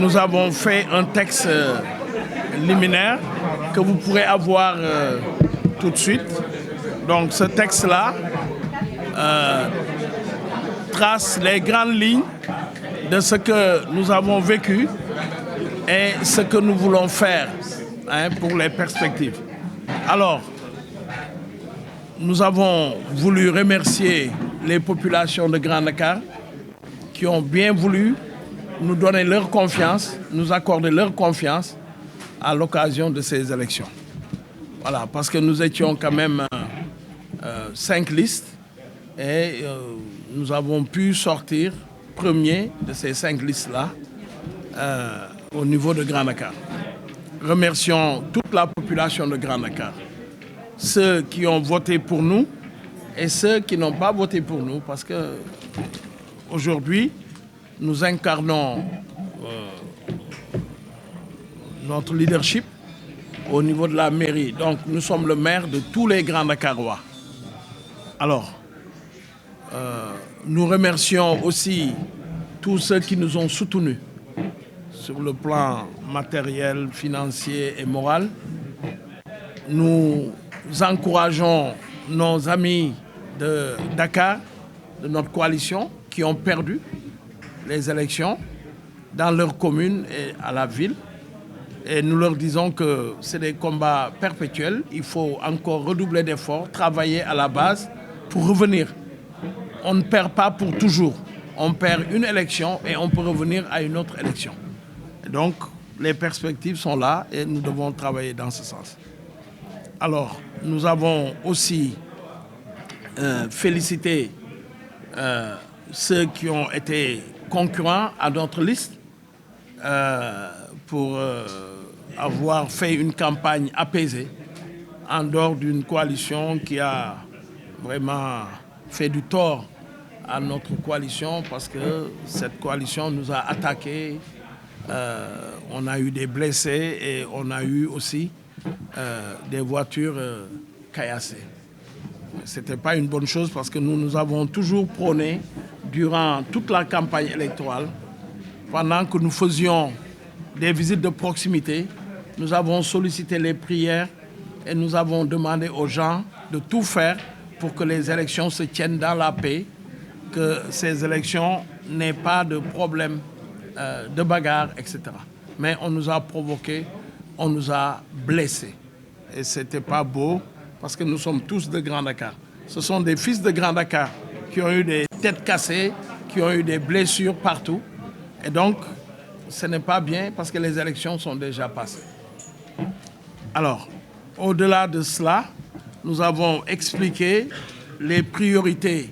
nous avons fait un texte liminaire que vous pourrez avoir tout de suite. Donc ce texte-là trace les grandes lignes de ce que nous avons vécu et ce que nous voulons faire pour les perspectives. Alors, nous avons voulu remercier les populations de Grand Dakar qui ont bien voulu nous donner leur confiance, nous accorder leur confiance à l'occasion de ces élections. Voilà, parce que nous étions quand même 5 listes et nous avons pu sortir premier de ces 5 listes-là au niveau de Grand Dakar. Remercions toute la population de Grand Dakar, ceux qui ont voté pour nous et ceux qui n'ont pas voté pour nous, parce que aujourd'hui, nous incarnons notre leadership au niveau de la mairie. Donc, nous sommes le maire de tous les Grands Dakarois. Alors, nous remercions aussi tous ceux qui nous ont soutenus sur le plan matériel, financier et moral. Nous encourageons nos amis de Dakar, de notre coalition, qui ont perdu les élections dans leur commune et à la ville. Et nous leur disons que c'est des combats perpétuels. Il faut encore redoubler d'efforts, travailler à la base pour revenir. On ne perd pas pour toujours. On perd une élection et on peut revenir à une autre élection. Et donc, les perspectives sont là et nous devons travailler dans ce sens. Alors, nous avons aussi félicité ceux qui ont été concurrents à notre liste pour avoir fait une campagne apaisée en dehors d'une coalition qui a vraiment fait du tort à notre coalition parce que cette coalition nous a attaqués, on a eu des blessés et on a eu aussi des voitures caillassées. Ce n'était pas une bonne chose parce que nous avons toujours prôné durant toute la campagne électorale, pendant que nous faisions des visites de proximité, nous avons sollicité les prières et nous avons demandé aux gens de tout faire pour que les élections se tiennent dans la paix, que ces élections n'aient pas de problème de bagarre, etc. Mais on nous a provoqués, on nous a blessés. Et ce n'était pas beau parce que nous sommes tous de Grand Dakar. Ce sont des fils de Grand Dakar qui ont eu des têtes cassées, qui ont eu des blessures partout. Et donc, ce n'est pas bien parce que les élections sont déjà passées. Alors, au-delà de cela, nous avons expliqué les priorités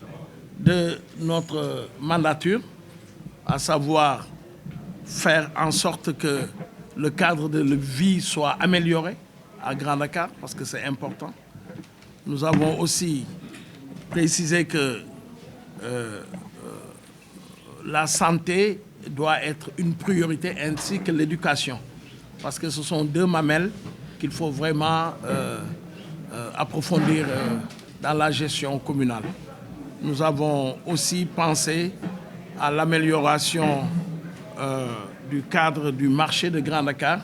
de notre mandature, à savoir faire en sorte que le cadre de vie soit amélioré à Grand Dakar, parce que c'est important. Nous avons aussi précisé que la santé doit être une priorité, ainsi que l'éducation, parce que ce sont 2 mamelles qu'il faut vraiment approfondir dans la gestion communale. Nous avons aussi pensé à l'amélioration du cadre du marché de Grand Dakar,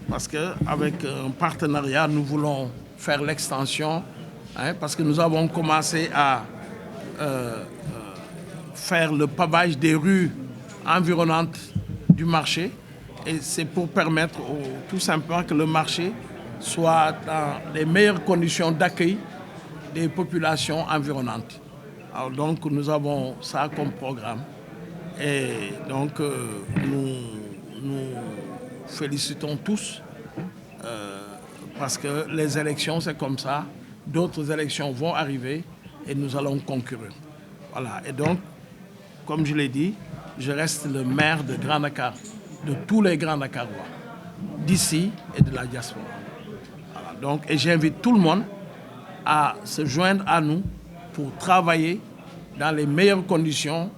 parce qu'avec un partenariat, nous voulons faire l'extension, parce que nous avons commencé à faire le pavage des rues environnantes du marché, et c'est pour permettre tout simplement que le marché soit dans les meilleures conditions d'accueil des populations environnantes. Alors donc nous avons ça comme programme et donc nous félicitons tous parce que les élections c'est comme ça, d'autres élections vont arriver et nous allons concourir. Voilà, et donc comme je l'ai dit, je reste le maire de Grand Dakar, de tous les Grands Dakarois, d'ici et de la diaspora. Voilà, donc, et j'invite tout le monde à se joindre à nous pour travailler dans les meilleures conditions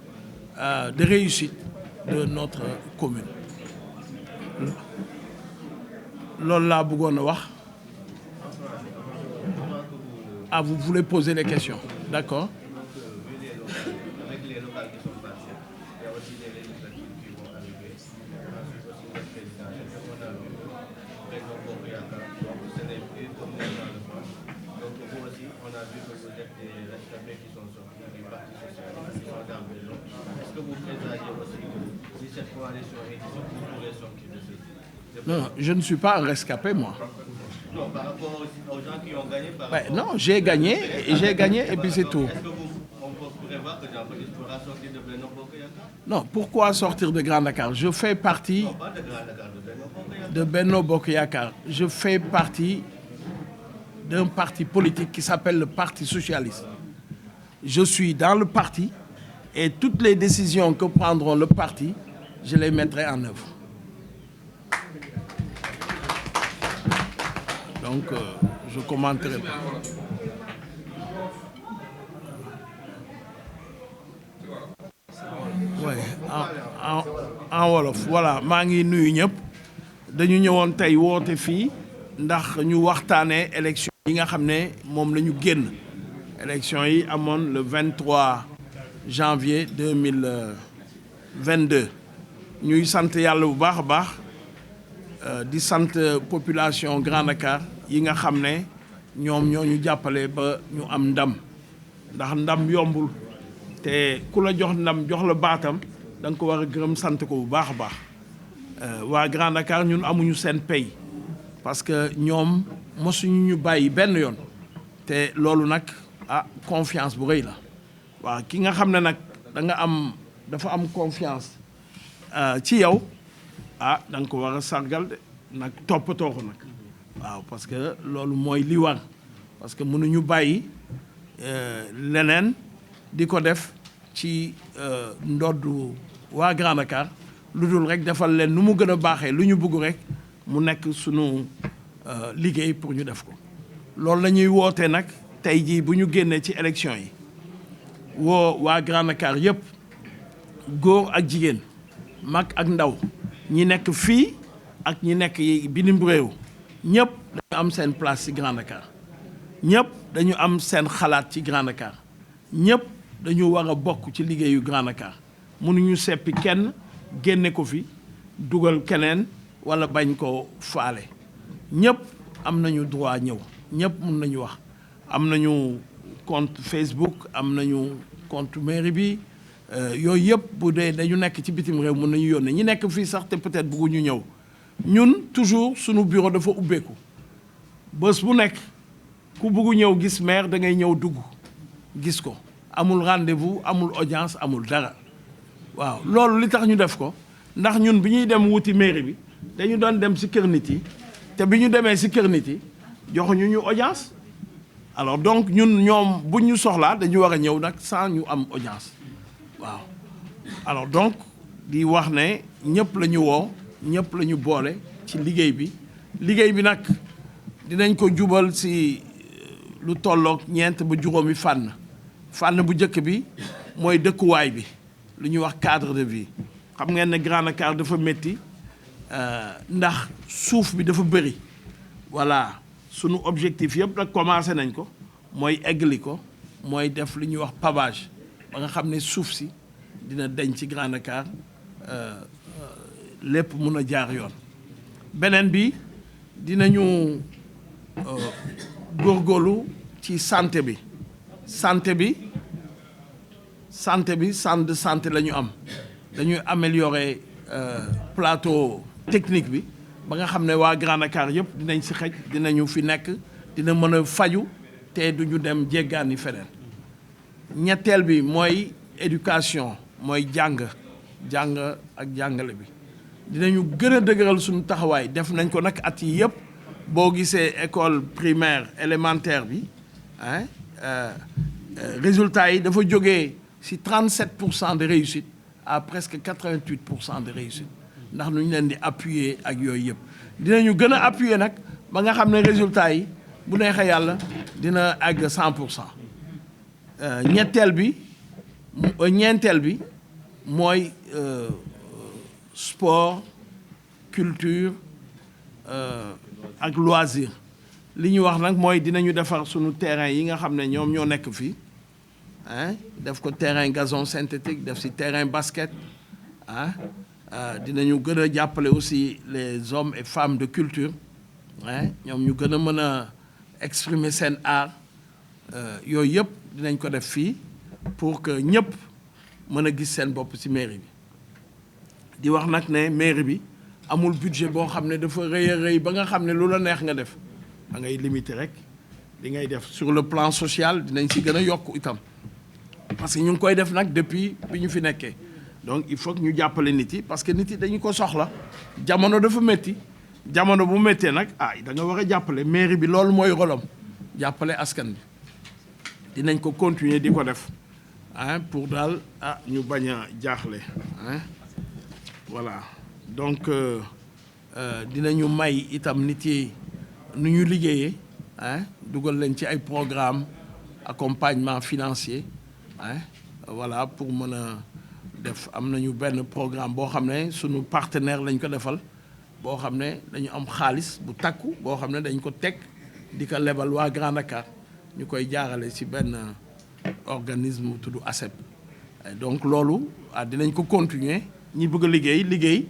de réussite de notre commune. Lola Bougonoa. Ah, vous voulez poser des questions? D'accord. coalition est dissous, vous pourrez sortir de ce... Non, je ne suis pas un rescapé, moi. Non, par rapport aux gens qui ont gagné, Non, j'ai gagné, et puis c'est tout. Est-ce qu'on peut prévoir que Jean-Baptiste pourra sortir de Benno Bokk Yakaar? Non, pourquoi sortir de Grand Dakar? Je fais partie Non, pas de Grand Dakar, de Benno Bokk Yakaar. de Benno Bokk Yakaar. Je fais partie d'un parti politique qui s'appelle le Parti Socialiste. Je suis dans le parti et toutes les décisions que prendront le parti, je les mettrai en œuvre. Donc, je commenterai pas. Oui, en wolof voilà maa ngi nuyu ñëpp dañu ñëwoon tey woote fii ndax ñu waxtaanee élection yi nga xam ne moom la ñu génn élection yi amoon le 23 janvier 2022 ñuy sant yàlla bu baax a baax di sant population Grand Dakar yi nga xam ne ñoom ñoo ñu jàppale ba ñu am ndam ndax ndam yombul te ku la jox ndam jox la baatam da nga ko war a gërëm sant ko bu baax a baax waa Grand Dakar ñun amuñu seen pay parce que ñoom mosuñu ñu bàyyi benn yoon te loolu nag confiance bu rëy la waaw ki nga xam ne nag dafa am confiance ci yow da nga ko war a sargal de nag toppatoo ko nag waaw parce que loolu mooy li war parce que mënuñu bàyyi leneen di ko def ci ndoddu waa Grand Dakar lu dul rek defal leen nu mu gën a baaxee lu ñu bëgg rek mu nekk sunu liggéey pour ñu def ko loolu la ñuy woote nag tey jii bu ñu génnee ci élection yi woo waa Grand Dakar yëpp góor ak jigéen mag ak ndaw ñi nekk fii ak ñi nekk bitim réew ñëpp dañu am seen place ci Grand Dakar ñëpp dañu am seen xalaat ci Grand Dakar ñëpp dañu war a bokk ci liggéeyu Grand Dakar mënuñu seppi kenn génne ko fi dugal keneen wala bañ ko faale ñëpp am nañu droit ñëw ñëpp mun nañu wax am nañu compte Facebook am nañu compte mairie bi yooyu yëpp bu dee dañu nekk ci bitim réew mun nañu yónnee ñi nekk fii sax te peut-être bëgguñu ñëw ñun toujours sunu bureau dafa ubbeeku bés bu nekk ku bëggu ñëw gis maire da ngay ñëw dugg gis ko amul rendez-vous amul audience amul dara waaw loolu li tax ñu def ko ndax ñun bi ñuy dem wuti mairie bi dañu doon dem ci kër nit yi te bi ñu demee ci kër nit yi joxuñu ñu audience alors donc ñun ñoom buñ ñu soxlaa dañu war a ñëw nag sans ñu am audience waaw alors donc di wax ne ñëpp la ñu woo ñëpp la ñu boole ci liggéey bi nag dinañ ko jubal ci lu tolloog 4 ba juróomi fànn bu njëkk bi mooy dëkkuwaay bi lu ñuy wax cadre de vie xam ngeen ne Grand Dakar dafa métti ndax suuf bi dafa bëri voilà sunu objectif yëpp nag commencé nañ ko mooy eggali ko mooy def lu ñuy wax pavage ba nga xam ne suuf si dina deñ ci Grand Dakar lépp mun a jaar yoon beneen bi dinañu góorgóorlu ci santé bi centre de santé la ñu am dañuy améliorer plateau technique bi ba nga xam ne waa Grand Dakar yëpp dinañ si xej dinañu fi nekk dina mën a faju te duñu dem jéggaani feneen ñetteel bi mooy éducation mooy jàng ak jàngale bi dinañu gën a dëgëral suñu taxawaay def nañ ko nag at yi yëpp boo gisee école primaire élémentaire bi résultats yi dafa jógee ci 37% de réussite à presque 88% de réussite ndax nu ñu leen di appuyer ak yooyu yëpp dinañu gën a appuyer nag ba nga xam ne résultats yi bu neexee yàlla dina àgg 100%. ñeenteel bi mooy sport culture ak loisir li ñu wax nag mooy dinañu defar sunu terrain yi nga xam ne ñoom ñoo nekk fii def ko terrain gazon synthétique def ci terrain basket dinañu gën a jàppale aussi les hommes et femmes de culture ñoom ñu gën a mën a exprimer seen art yooyu yëpp dinañ ko def fii pour que ñëpp mën a gis seen bopp ci mairie bi di wax nag ne mairie bi amul budget boo xam ne dafa rëy a rëy ba nga xam ne lu la neex nga def da ngay limiter rek li ngay def sur le plan social dinañ si gën a yokk itam parce que ñu ngi koy def nag depuis bi ñu fi nekkee donc il faut que ñu jàppale nit yi parce que nit yi dañu ko soxla jamono dafa métti jamono bu méttee nag da nga war a jàppale mairie bi loolu mooy rolam jàppale askan bi dinañ ko continuer di ko def pour daal ñu bañ a jaaxle voilà donc dinañu may itam nit yi nu ñu liggéeyee dugal leen ci ay programme accompagnement financier voilà pour mën a def am nañu benn programme boo xam ne sunu partenaire lañ ko defal boo xam ne dañu am xaalis bu takku boo xam ne dañ ko teg di ko lebal waa Grand Dakar ñu koy jaarale ci benn organisme tudd ASEP donc loolu dinañ ko continuer ñi bëgg a liggéey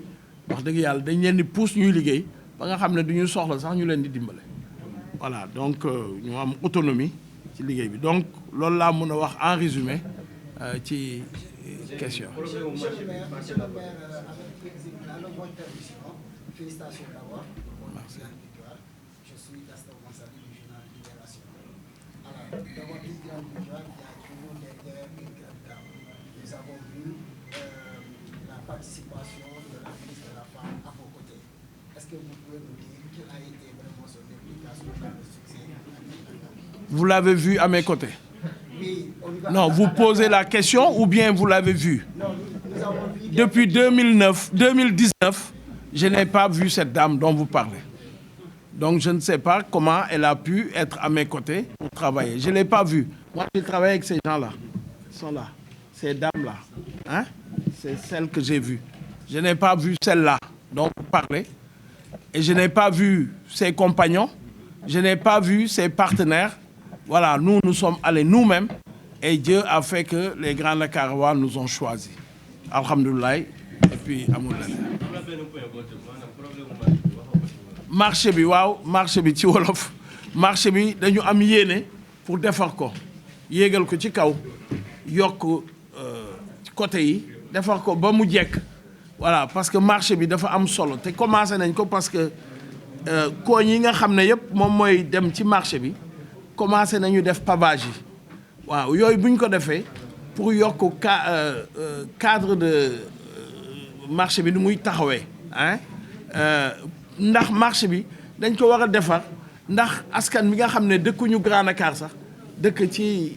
wax dëgg yàlla dañ leen di pousse ñuy liggéey ba nga xam ne du ñu soxla sax ñu leen di dimbale voilà donc ñu am autonomie ci liggéey bi donc loolu laa mën a wax en résumé ci question. Monsieur le maire, félicitations d'abord pour votre victoire. Je suis Gaston Mansali du journal Libération. Alors, dans votre grande victoire, il y a toujours derrière une grande dame. Nous avons vu la participation de la ministre de la Femme à vos côtés. Est-ce que vous pouvez nous dire quelle a été vraiment son implication dans le succès? Vous l'avez vu à mes côtés? Oui, non, vous posez la question ou bien vous l'avez vu? Non, nous avons vu. Depuis 2019, je n'ai pas vu cette dame dont vous parlez. Donc je ne sais pas comment elle a pu être à mes côtés pour travailler. Je ne l'ai pas vue. Moi, j'ai travaillé avec ces gens-là. Ils sont là. Ces dames-là. C'est celle que j'ai vue. Je n'ai pas vu celle-là dont vous parlez. Et je n'ai pas vu ses compagnons. Je n'ai pas vu ses partenaires. Voilà, nous sommes allés nous-mêmes et Dieu a fait que les Grands Dakarois nous ont choisis. Alhamdoulilah. Et puis, amoullah. Marché bi waaw marché bi ci wolof marché bi dañu am yéene pour defar ko yéegal ko ci kaw yokk côté yi defar ko ba mu jekk voilà parce que marché bi dafa am solo te commencé nañ ko parce que kooñ yi nga xam ne yëpp moom mooy dem ci marché bi commencé nañu def pavage yi waaw yooyu bu ñu ko defee pour yokk cadre de marché bi ni muy taxawee ndax marché bi dañ ko war a defar ndax askan bi nga xam ne dëkkuñu Grand Dakar sax dëkk ci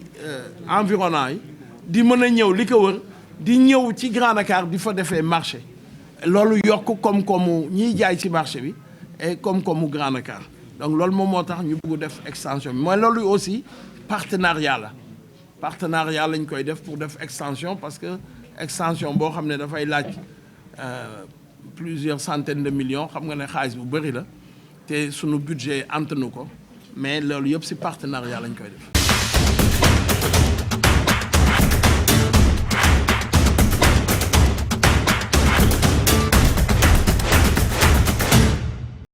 environnement yi di mën a ñëw li ko wër di ñëw ci Grand Dakar di fa defee marché loolu yokk koom-koomu ñiy jaay ci marché bi et koom-koomu Grand Dakar donc loolu moom moo tax ñu bëgg def extension bi mooy loolu aussi partenariat lañ koy def pour def extension parce que extension boo xam ne dafay laaj plusieurs centaines de millions xam nga ne xaalis bu bëri la te sunu budget antanu ko mais loolu yëpp ci partenariat lañ koy def